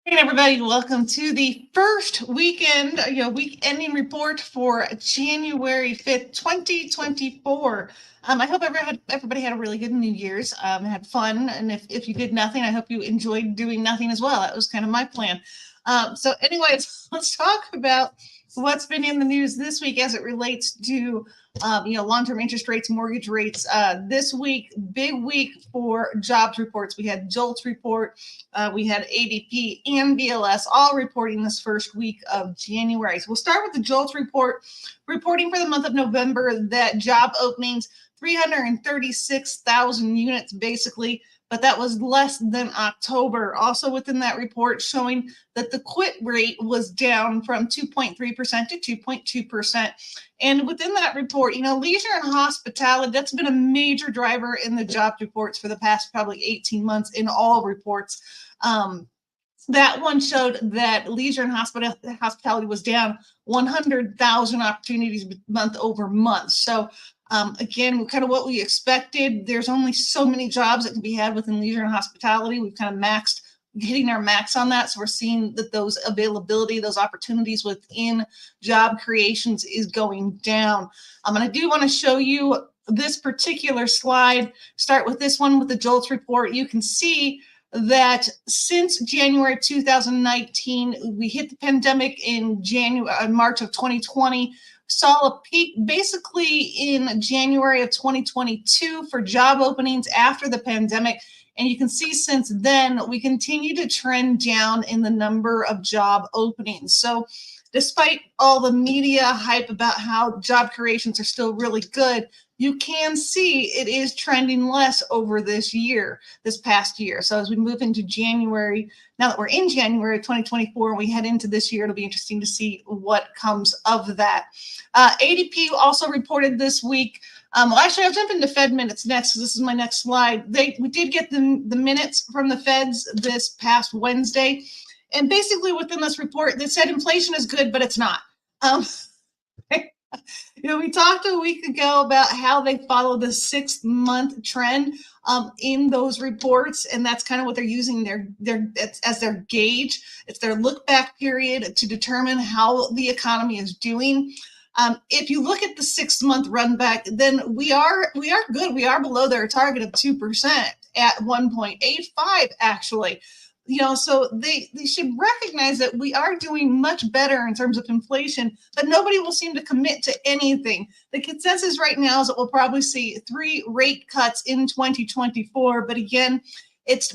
Hey everybody, welcome to the first week ending report for January 5th, 2024. I hope everybody had a really good New Year's, had fun, and if you did nothing, I hope you enjoyed doing nothing as well. That was kind of my plan. So anyways, let's talk about what's been in the news this week as it relates to long-term interest rates, mortgage rates. This week, big week for jobs reports. We had Jolts report, we had ADP and BLS all reporting this first week of January. So we'll start with the Jolts report, reporting for the month of November that job openings, 336,000 units basically, but that was less than October. Also within that report showing that the quit rate was down from 2.3% to 2.2%. And within that report, leisure and hospitality, that's been a major driver in the job reports for the past probably 18 months in all reports. That one showed that leisure and hospitality was down 100,000 opportunities month over month. So again, kind of what we expected. There's only so many jobs that can be had within leisure and hospitality. We've kind of hitting our max on that. So we're seeing that those availability, those opportunities within job creations is going down. And I do want to show you this particular slide. Start with this one with the Jolts report. You can see that since January 2019, we hit the pandemic in March of 2020, saw a peak basically in January of 2022 for job openings after the pandemic. And you can see since then, we continue to trend down in the number of job openings. So despite all the media hype about how job creations are still really good, you can see it is trending less over this past year. So as we move into January, now that we're in January of 2024, we head into this year, it'll be interesting to see what comes of that. ADP also reported this week. Well, actually, I'll jump into Fed minutes next because this is my next slide. We did get the minutes from the Feds this past Wednesday. And basically within this report, they said inflation is good, but it's not. We talked a week ago about how they follow the 6-month trend in those reports, and that's kind of what they're using as their gauge. It's their look back period to determine how the economy is doing. If you look at the 6-month run back, then we are good. We are below their target of 2% at 1.85 actually. So they should recognize that we are doing much better in terms of inflation, but nobody will seem to commit to anything. The consensus right now is that we'll probably see 3 rate cuts in 2024. But again,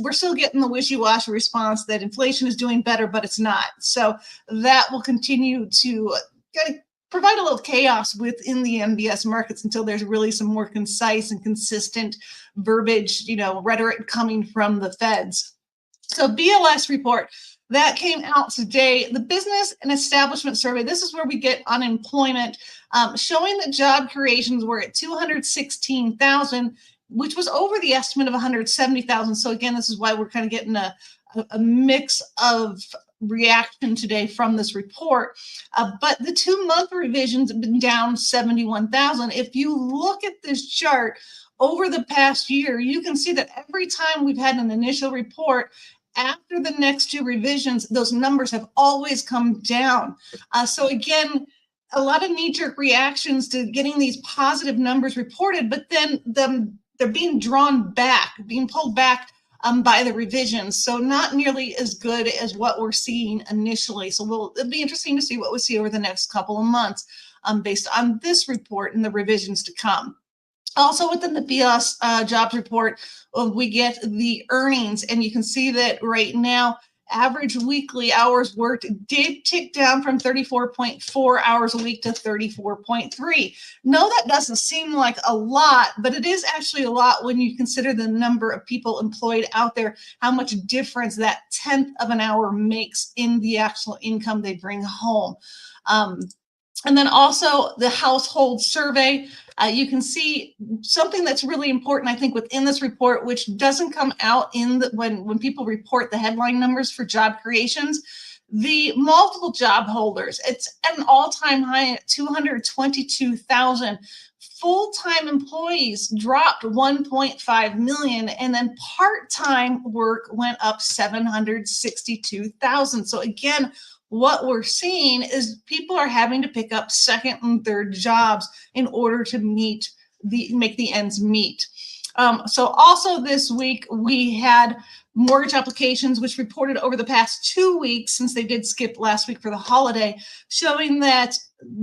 we're still getting the wishy-washy response that inflation is doing better, but it's not. So that will continue to provide a little chaos within the MBS markets until there's really some more concise and consistent verbiage, rhetoric coming from the Feds. So BLS report that came out today, the Business and Establishment Survey, this is where we get unemployment, showing that job creations were at 216,000, which was over the estimate of 170,000. So again, this is why we're kind of getting a mix of reaction today from this report. But the 2-month revisions have been down 71,000. If you look at this chart over the past year, you can see that every time we've had an initial report, after the next 2 revisions, those numbers have always come down. So again, a lot of knee-jerk reactions to getting these positive numbers reported, but then they're being drawn back, being pulled back by the revisions. So not nearly as good as what we're seeing initially. So it'll be interesting to see what we see over the next couple of months based on this report and the revisions to come. Also within the BLS jobs report, we get the earnings, and you can see that right now, average weekly hours worked did tick down from 34.4 hours a week to 34.3. No, that doesn't seem like a lot, but it is actually a lot when you consider the number of people employed out there, how much difference that 1/10 of an hour makes in the actual income they bring home. And then also the household survey, you can see something that's really important, I think, within this report, which doesn't come out when people report the headline numbers for job creations. The multiple job holders, it's at an all-time high at 222,000. full-time employees dropped 1.5 million, and then part-time work went up 762,000. So again, what we're seeing is people are having to pick up second and third jobs in order to make the ends meet. So also this week we had mortgage applications, which reported over the past 2 weeks, since they did skip last week for the holiday, showing that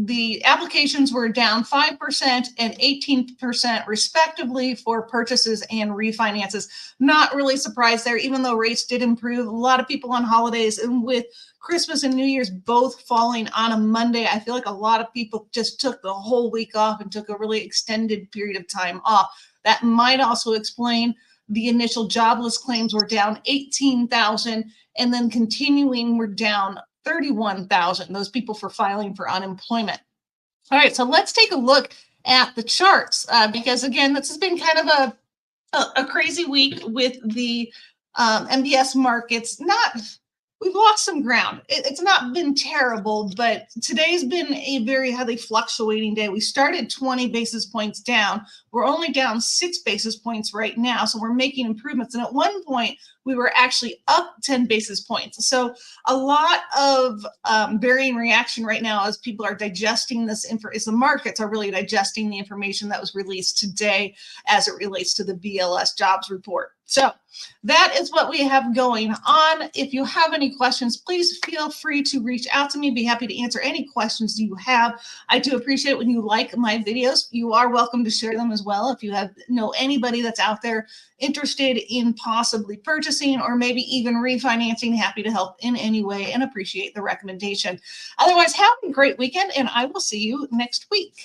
the applications were down 5% and 18% respectively for purchases and refinances. Not really surprised there, even though rates did improve. A lot of people on holidays, and with Christmas and New Year's both falling on a Monday, I feel like a lot of people just took the whole week off and took a really extended period of time off. That might also explain the initial jobless claims were down 18,000, and then continuing were down 31,000, those people for filing for unemployment. All right, so let's take a look at the charts because, again, this has been kind of a crazy week with the MBS markets. We've lost some ground. It's not been terrible, but today's been a very highly fluctuating day. We started 20 basis points down. We're only down 6 basis points right now, so we're making improvements. And at one point, we were actually up 10 basis points. So a lot of varying reaction right now as people are digesting this as the markets are really digesting the information that was released today as it relates to the BLS jobs report. So that is what we have going on. If you have any questions, please feel free to reach out to me. Be happy to answer any questions you have. I do appreciate when you like my videos. You are welcome to share them as well. If you know anybody that's out there interested in possibly purchasing or maybe even refinancing, happy to help in any way and appreciate the recommendation. Otherwise, have a great weekend, and I will see you next week.